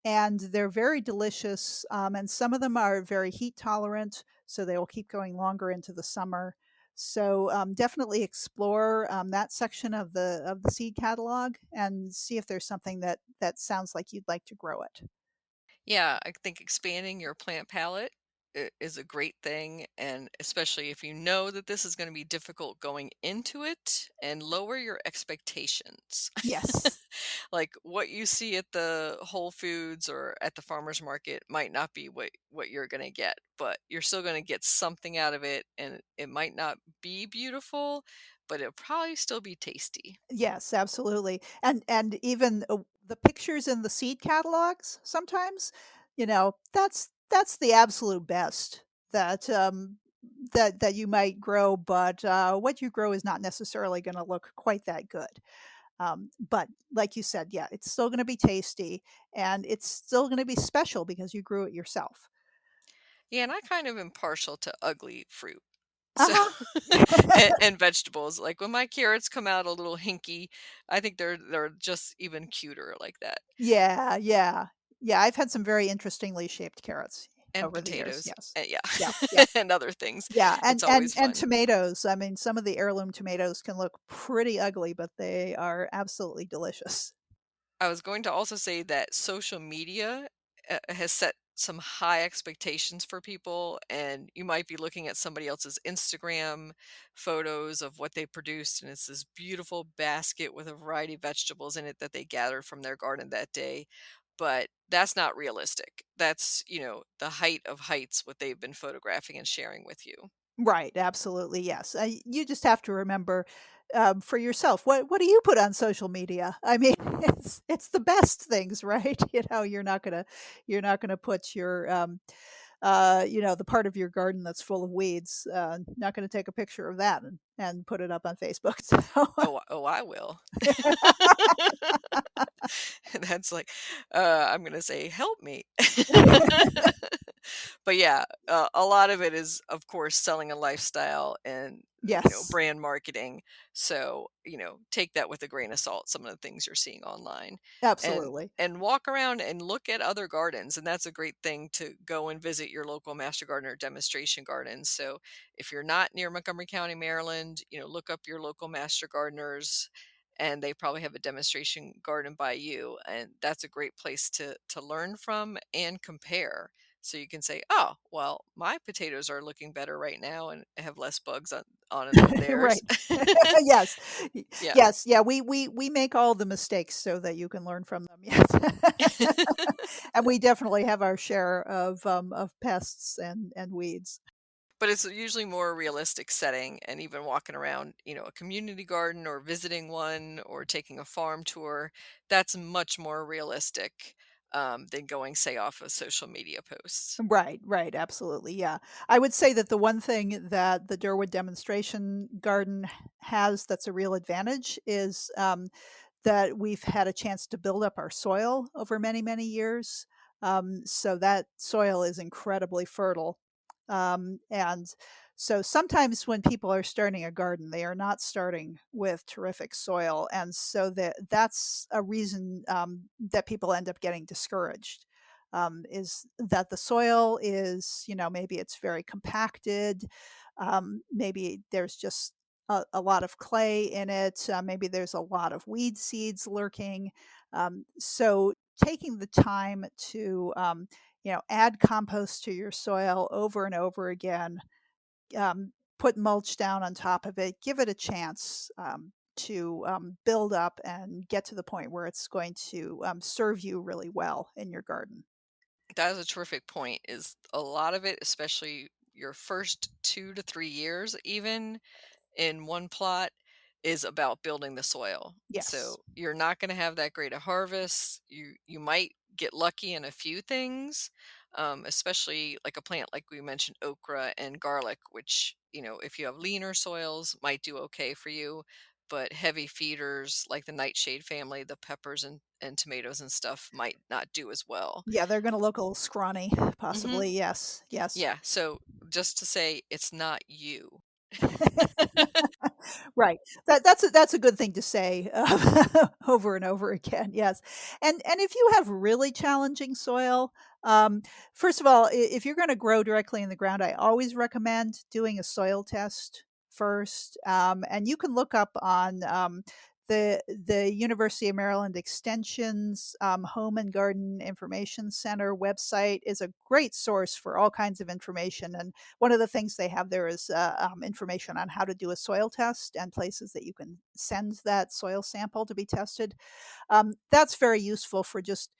and they're very delicious, and some of them are very heat tolerant, so they will keep going longer into the summer. So, definitely explore, that section of the seed catalog and see if there's something that sounds like you'd like to grow it. Yeah, I think expanding your plant palette is a great thing. And especially if you know that this is going to be difficult going into it, and lower your expectations. Yes. Like what you see at the Whole Foods or at the farmer's market might not be what you're going to get, but you're still going to get something out of it. And it might not be beautiful, but it'll probably still be tasty. Yes, absolutely. And even, the pictures in the seed catalogs sometimes, that's the absolute best that, that you might grow, but, what you grow is not necessarily gonna look quite that good. But like you said, yeah, it's still gonna be tasty, and it's still gonna be special because you grew it yourself. Yeah, and I kind of am partial to ugly fruit. So Uh-huh. and vegetables, like, when my carrots come out a little hinky, I think they're just even cuter like that, Yeah, yeah. Yeah, I've had some very interestingly shaped carrots and over the years, potatoes, yes. and yeah, Yeah, yeah. and other things. Yeah, It's always and fun. tomatoes, I mean, some of the heirloom tomatoes can look pretty ugly, but they are absolutely delicious. I was going to also say that social media, has set some high expectations for people, and you might be looking at somebody else's Instagram photos of what they produced, and it's this beautiful basket with a variety of vegetables in it that they gathered from their garden that day. but that's not realistic. That's, the height of heights what they've been photographing and sharing with you. Right, absolutely, yes. You just have to remember, for yourself, what do you put on social media? I mean, it's the best things, right? You're not gonna put your, the part of your garden that's full of weeds, not gonna take a picture of that and put it up on Facebook, so Oh, I will. That's like, I'm gonna say, "Help me." But yeah, a lot of it is, of course, selling a lifestyle and, Yes, brand marketing. So, take that with a grain of salt, some of the things you're seeing online. And absolutely. and walk around and look at other gardens, and that's a great thing to go and visit your local Master Gardener demonstration gardens. So, if you're not near Montgomery County, Maryland, look up your local Master Gardeners, and they probably have a demonstration garden by you, and that's a great place to learn from and compare. So you can say, "Oh, well, my potatoes are looking better right now and have less bugs on it than theirs." Right. Yes. Y Yeah. yes, yeah, we make all the mistakes so that you can learn from them, yes. And we definitely have our share of pests and weeds. But it's usually more a realistic setting, and even walking around, a community garden or visiting one or taking a farm tour, that's much more realistic, than going, say, off of social media posts. Right, right, absolutely, yeah. I would say that the one thing that the Durwood demonstration garden has that's a real advantage is, that we've had a chance to build up our soil over many, many years. So that soil is incredibly fertile. And so sometimes when people are starting a garden, they are not starting with terrific soil. And so that's a reason that people end up getting discouraged. Is that the soil is, maybe it's very compacted. Maybe there's just a lot of clay in it. Maybe there's a lot of weed seeds lurking. So taking the time to add compost to your soil over and over again, put mulch down on top of it, give it a chance to build up and get to the point where it's going to serve you really well in your garden. That is a terrific point, is a lot of it, especially your first 2 to 3 years even, in one plot is about building the soil. Yes. So you're not going to have that great a harvest. You might get lucky in a few things, especially like a plant like we mentioned, okra and garlic, which if you have leaner soils, might do okay for you. But heavy feeders like the nightshade family, the peppers and tomatoes and stuff might not do as well. Yeah, they're going to look a little scrawny, Hmm. possibly. Yes. Yes. Yeah. So just to say, it's not you. Right. That's a good thing to say, over and over again, yes. And if you have really challenging soil, first of all, I if you're gonna grow directly in the ground, I always recommend doing a soil test first, and you can look up on, the University of Maryland Extension's, Home and Garden Information Center website is a great source for all kinds of information, and one of the things they have there is information on how to do a soil test and places that you can send that soil sample to be tested. That's very useful for just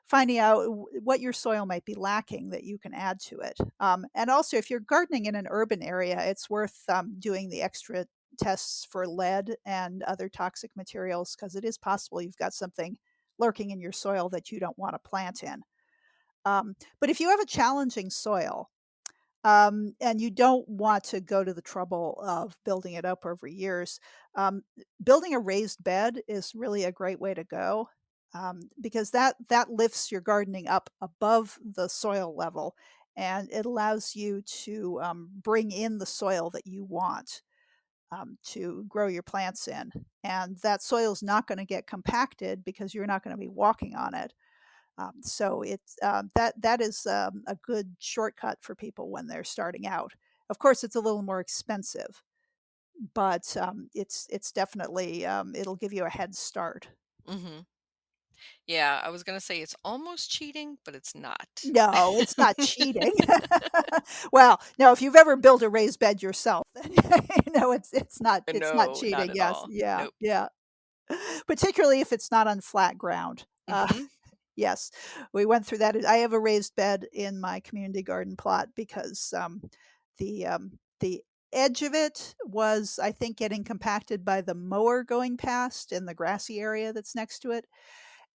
finding out what your soil might be lacking that you can add to it. And also, if you're gardening in an urban area, it's worth doing the extra tests for lead and other toxic materials because it is possible you've got something lurking in your soil that you don't want to plant in. But if you have a challenging soil, and you don't want to go to the trouble of building it up over years. Building a raised bed is really a great way to go, because that lifts your gardening up above the soil level, and it allows you to bring in the soil that you want to grow your plants in. And that soil is not going to get compacted because you're not going to be walking on it. So it's that is a good shortcut for people when they're starting out. Of course, it's a little more expensive, but it's definitely it'll give you a head start. Hmm. Yeah, I was gonna say it's almost cheating, but it's not. No, it's not cheating. Well, no, if you've ever built a raised bed yourself, then it's not No, not cheating. at Yes, all. yeah, Nope. yeah. Particularly if it's not on flat ground. Hmm. Yes, we went through that. I have a raised bed in my community garden plot because, the edge of it was, I think, getting compacted by the mower going past in the grassy area that's next to it,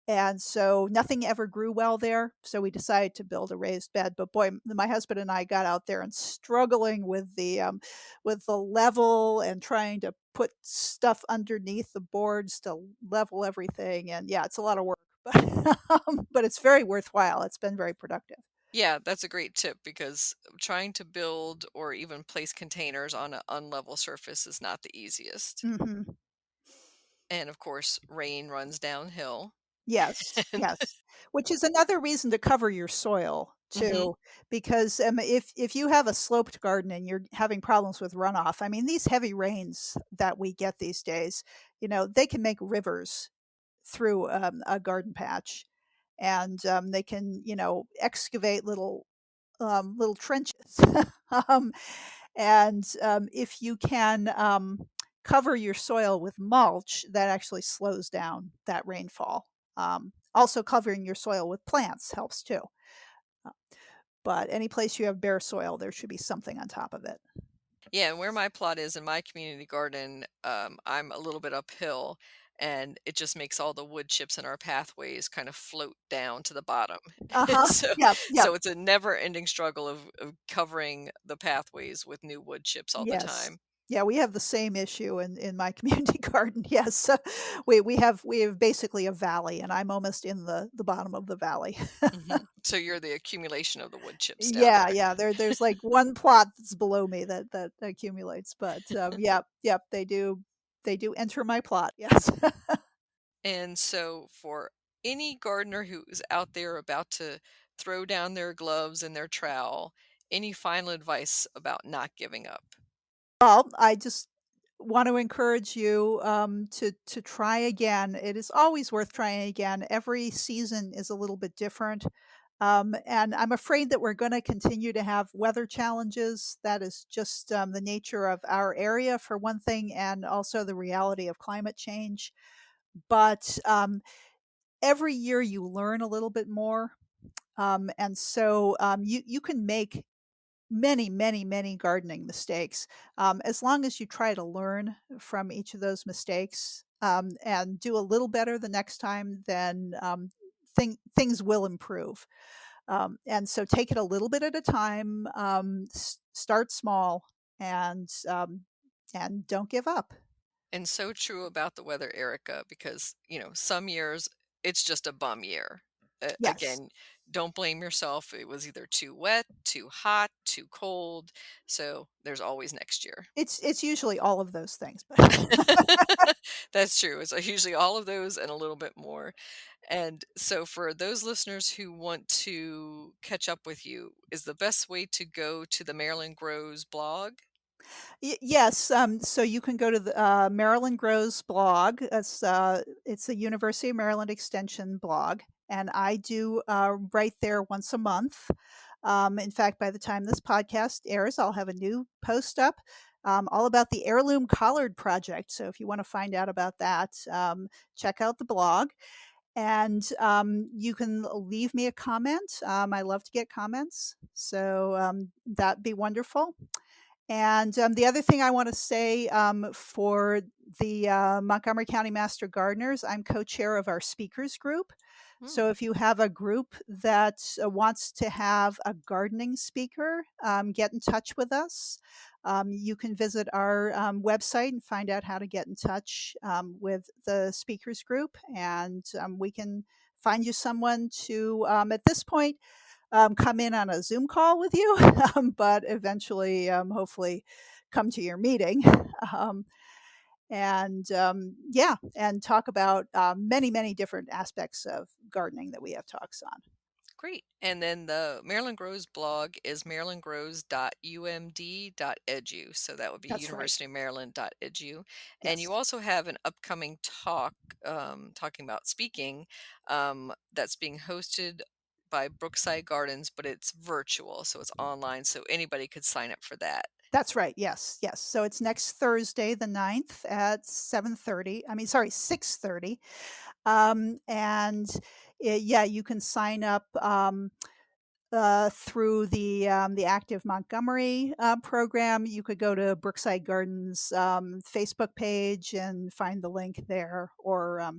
and so nothing ever grew well there, so we decided to build a raised bed. But boy, my husband and I got out there and struggling with the level and trying to put stuff underneath the boards to level everything, and yeah, it's a lot of work, but it's very worthwhile. It's been very productive. Yeah, that's a great tip because trying to build or even place containers on an unlevel surface is not the easiest. Mhm. And of course, rain runs downhill. Yes, And yes. Which is another reason to cover your soil Mhm. too, because, if you have a sloped garden and you're having problems with runoff, I mean, these heavy rains that we get these days, they can make rivers through, a garden patch, and, they can, excavate little trenches. Um, and, if you can, cover your soil with mulch, that actually slows down that rainfall. Also covering your soil with plants helps too. Uh, but any place you have bare soil, there should be something on top of it. Yeah, and where my plot is in my community garden, I'm a little bit uphill, and it just makes all the wood chips in our pathways kind of float down to the bottom. And Uh-huh. so, Yep, yep. so it's a never-ending struggle of covering the pathways with new wood chips all the Yes. time. Yeah, we have the same issue in my community garden. Yes. We have basically a valley, and I'm almost in the bottom of the valley. So you're the accumulation of the wood chips down Yeah, there. yeah, there's, like, one plot that's below me that accumulates, but, yep, yep, they do enter my plot, yes. And so, for any gardener who's out there about to throw down their gloves and their trowel, any final advice about not giving up? Well, I just want to encourage you, to try again. It is always worth trying again. Every season is a little bit different, and I'm afraid that we're gonna continue to have weather challenges. That is just, the nature of our area for one thing, and also the reality of climate change, but, every year you learn a little bit more, and so, you can make many, many, many gardening mistakes. As long as you try to learn from each of those mistakes, and do a little better the next time, then, things will improve. And so take it a little bit at a time, start small, and don't give up. And so true about the weather, Erica, because, some years it's just a bum year. Yes. Again, don't blame yourself. It was either too wet, too hot, too cold. So there's always next year. It's usually all of those things, but That's true. It's usually all of those and a little bit more. And so, for those listeners who want to catch up with you, is the best way to go to the Maryland Grows blog? Yes, so you can go to the, Maryland Grows blog. It's a University of Maryland Extension blog, and I do, write there once a month. In fact, by the time this podcast airs, I'll have a new post up, all about the Heirloom Collard Project, so if you wanna find out about that, check out the blog, and, you can leave me a comment. I love to get comments, so, that'd be wonderful. And, the other thing I wanna say, for the, Montgomery County Master Gardeners, I'm co-chair of our speakers group. Hmm. So if you have a group that, wants to have a gardening speaker, get in touch with us. You can visit our, website and find out how to get in touch, with the speakers group, and, we can find you someone to, at this point, come in on a Zoom call with you, but eventually, hopefully come to your meeting. Um, and yeah, and talk about many, many different aspects of gardening that we have talks on. Great. And then the Maryland Grows blog is marylandgrows.umd.edu. So that would be That's right. universityofmaryland.edu. And you Yes, also have an upcoming talk talking about speaking that's being hosted by Brookside Gardens, but it's virtual. So it's online. So anybody could sign up for that. that's right. Yes, yes. So it's next Thursday, the 9th at 7:30. I mean, sorry, 6:30. And Yeah, you can sign up, through the Active Montgomery, program. You could go to Brookside Gardens, Facebook page and find the link there, or,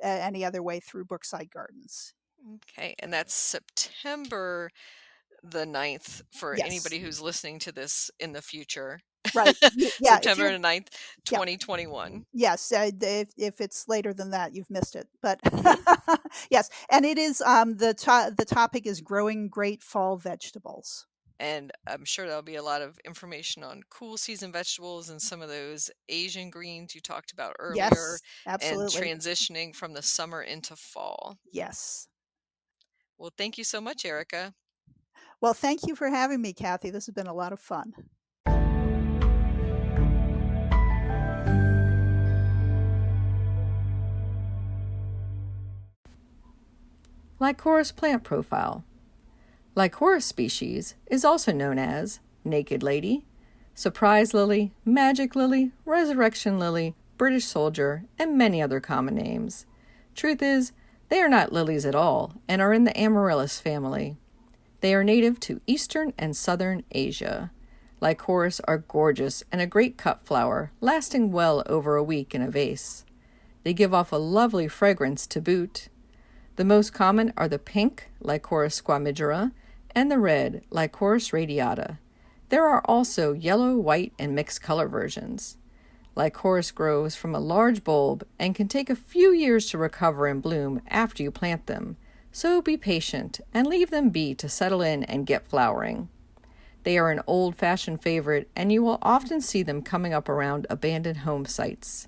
any other way through Brookside Gardens. Okay, and that's September the 9th for Yes, anybody who's listening to this in the future. right. Yeah, if September you're the 9th, yeah. 2021. Yes, if it's later than that, you've missed it, but yes, and it is, the topic is growing great fall vegetables. And I'm sure there'll be a lot of information on cool season vegetables and some of those Asian greens you talked about earlier, Yes, and absolutely. transitioning from the summer into fall. Yes. Well, thank you so much, Erica. Well, thank you for having me, Kathy. This has been a lot of fun. Lycoris plant profile. Lycoris species is also known as naked lady, surprise lily, magic lily, resurrection lily, British soldier, and many other common names. Truth is, they are not lilies at all and are in the amaryllis family. They are native to eastern and southern Asia. Lycoris are gorgeous and a great cut flower, lasting well over a week in a vase. They give off a lovely fragrance to boot. The most common are the pink, Lycoris squamigera, and the red, Lycoris radiata. There are also yellow, white, and mixed color versions. Lycoris grows from a large bulb and can take a few years to recover and bloom after you plant them, so be patient and leave them be to settle in and get flowering. They are an old-fashioned favorite, and you will often see them coming up around abandoned home sites.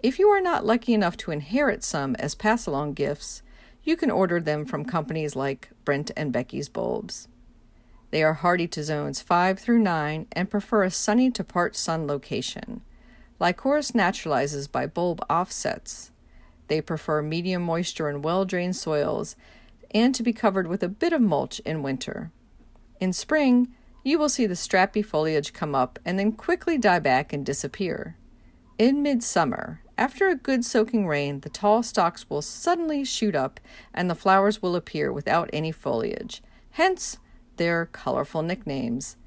If you are not lucky enough to inherit some as pass-along gifts, you can order them from companies like Brent and Becky's Bulbs. They are hardy to zones 5 through 9 and prefer a sunny to part sun location. Lycoris naturalizes by bulb offsets. They prefer medium moisture and well-drained soils and to be covered with a bit of mulch in winter. In spring, you will see the strappy foliage come up and then quickly die back and disappear. In midsummer, after a good soaking rain, the tall stalks will suddenly shoot up and the flowers will appear without any foliage, hence their colorful nicknames.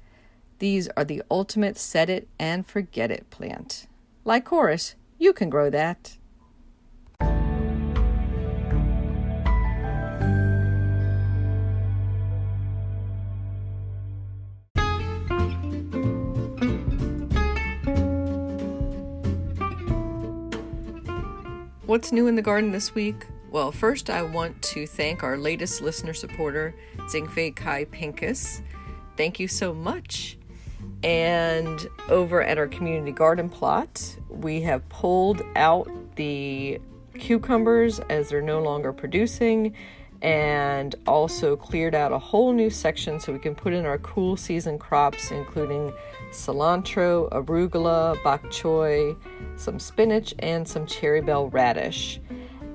These are the ultimate set it and forget it plant. Lycoris, you can grow that. What's new in the garden this week? Well, first I want to thank our latest listener supporter, Zingfei Kai Pincus. Thank you so much. And over at our community garden plot, we have pulled out the cucumbers as they're no longer producing, and also cleared out a whole new section so we can put in our cool season crops, including cilantro, arugula, bok choy, some spinach, and some cherry bell radish.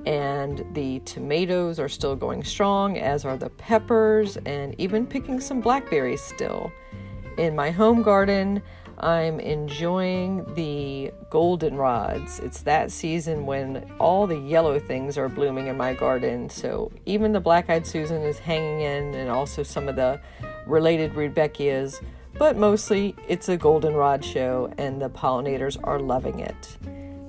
And the tomatoes are still going strong, as are the peppers, and even picking some blackberries still. In my home garden, I'm enjoying the goldenrods. It's that season when all the yellow things are blooming in my garden. So even the black-eyed Susan is hanging in, and also some of the related rudbeckias. But mostly it's a goldenrod show, and the pollinators are loving it.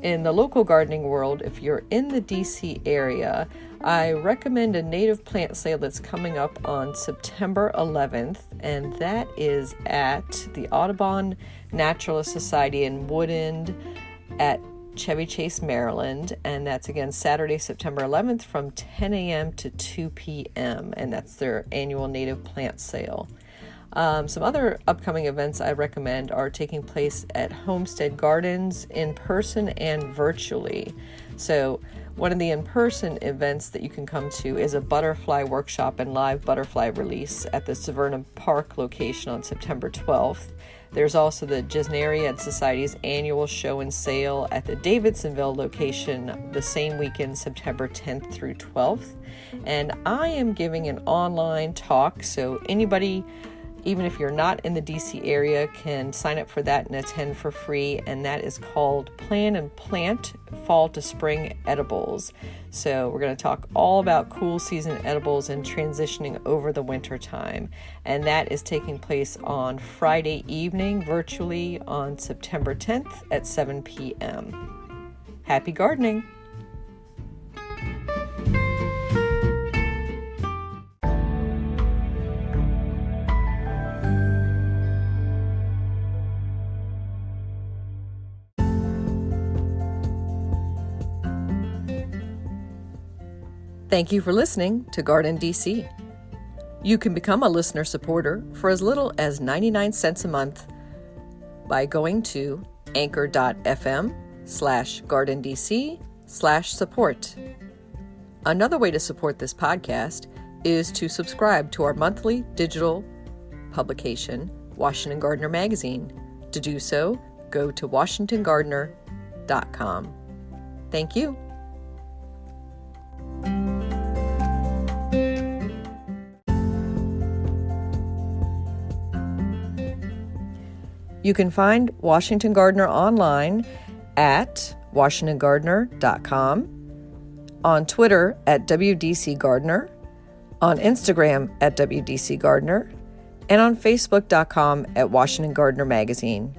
In the local gardening world, if you're in the DC area, I recommend a native plant sale that's coming up on September 11th, and that is at the Audubon Naturalist Society in Woodend at Chevy Chase, Maryland, and that's again Saturday, September 11th from 10 a.m. to 2 p.m., and that's their annual native plant sale. Some other upcoming events I recommend are taking place at Homestead Gardens in person and virtually. So one of the in-person events that you can come to is a butterfly workshop and live butterfly release at the Severna Park location on September 12th. There's also the Gesneriad Society's annual show and sale at the Davidsonville location the same weekend, September 10th through 12th. And I am giving an online talk, so anybody even if you're not in the DC area, can sign up for that and attend for free. And that is called Plan and Plant Fall to Spring Edibles. So we're going to talk all about cool season edibles and transitioning over the winter time. And that is taking place on Friday evening, virtually on September 10th at 7 p.m. Happy gardening! Thank you for listening to Garden DC. You can become a listener supporter for as little as 99 cents a month by going to anchor.fm/gardendc/support. Another way to support this podcast is to subscribe to our monthly digital publication, Washington Gardener Magazine. To do so, go to washingtongardener.com. Thank you. You can find Washington Gardener online at washingtongardener.com, on Twitter at WDC Gardener, on Instagram at WDC Gardener, and on Facebook.com at Washington Gardener Magazine.